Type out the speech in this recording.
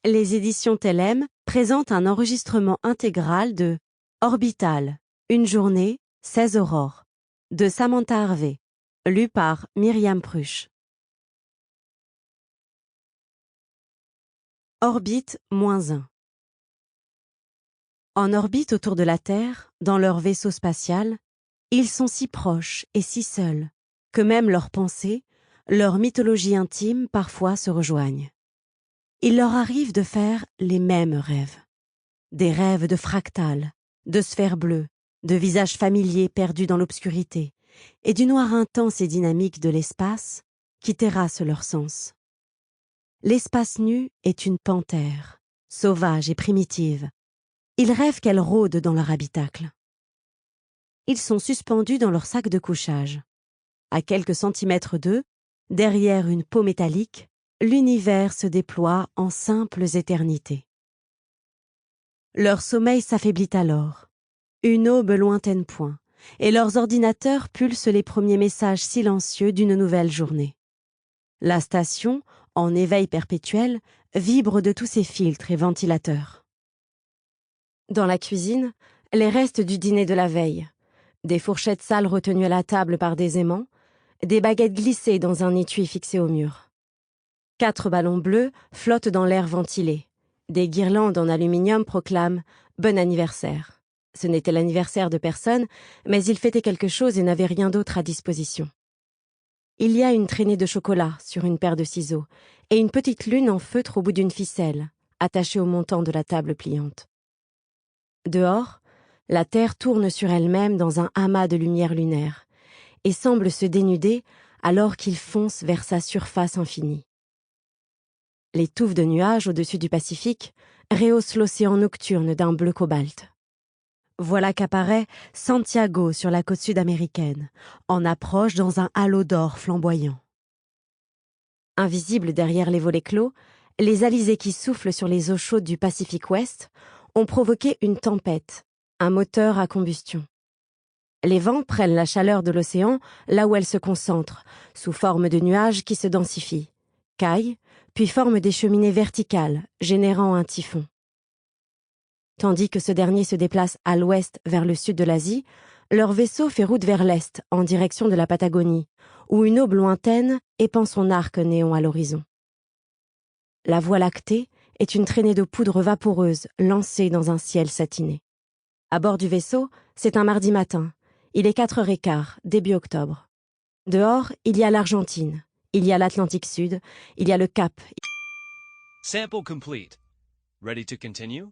Les éditions Telem présentent un enregistrement intégral de Orbital, une journée, 16 aurores, de Samantha Harvey, lu par Myriam Pruch. Orbite -1. En orbite autour de la Terre, dans leur vaisseau spatial, ils sont si proches et si seuls que même leurs pensées, leur mythologie intime parfois se rejoignent. Il leur arrive de faire les mêmes rêves. Des rêves de fractales, de sphères bleues, de visages familiers perdus dans l'obscurité, et du noir intense et dynamique de l'espace qui terrasse leur sens. L'espace nu est une panthère, sauvage et primitive. Ils rêvent qu'elle rôde dans leur habitacle. Ils sont suspendus dans leur sac de couchage. À quelques centimètres d'eux, derrière une peau métallique, l'univers se déploie en simples éternités. Leur sommeil s'affaiblit alors. Une aube lointaine pointe, et leurs ordinateurs pulsent les premiers messages silencieux d'une nouvelle journée. La station, en éveil perpétuel, vibre de tous ses filtres et ventilateurs. Dans la cuisine, les restes du dîner de la veille, des fourchettes sales retenues à la table par des aimants, des baguettes glissées dans un étui fixé au mur. 4 ballons bleus flottent dans l'air ventilé. Des guirlandes en aluminium proclament « Bon anniversaire ». Ce n'était l'anniversaire de personne, mais il fêtait quelque chose et n'avait rien d'autre à disposition. Il y a une traînée de chocolat sur une paire de ciseaux et une petite lune en feutre au bout d'une ficelle, attachée au montant de la table pliante. Dehors, la Terre tourne sur elle-même dans un amas de lumière lunaire et semble se dénuder alors qu'il fonce vers sa surface infinie. Les touffes de nuages au-dessus du Pacifique rehaussent l'océan nocturne d'un bleu cobalt. Voilà qu'apparaît Santiago sur la côte sud-américaine, en approche dans un halo d'or flamboyant. Invisibles derrière les volets clos, les alizés qui soufflent sur les eaux chaudes du Pacifique Ouest ont provoqué une tempête, un moteur à combustion. Les vents prennent la chaleur de l'océan là où elle se concentre, sous forme de nuages qui se densifient, caillent, puis forment des cheminées verticales, générant un typhon. Tandis que ce dernier se déplace à l'ouest vers le sud de l'Asie, leur vaisseau fait route vers l'est, en direction de la Patagonie, où une aube lointaine épand son arc néon à l'horizon. La Voie lactée est une traînée de poudre vaporeuse lancée dans un ciel satiné. À bord du vaisseau, c'est un mardi matin. Il est 4h15, début octobre. Dehors, il y a l'Argentine, il y a l'Atlantique Sud, il y a le Cap. Sample complete. Ready to continue?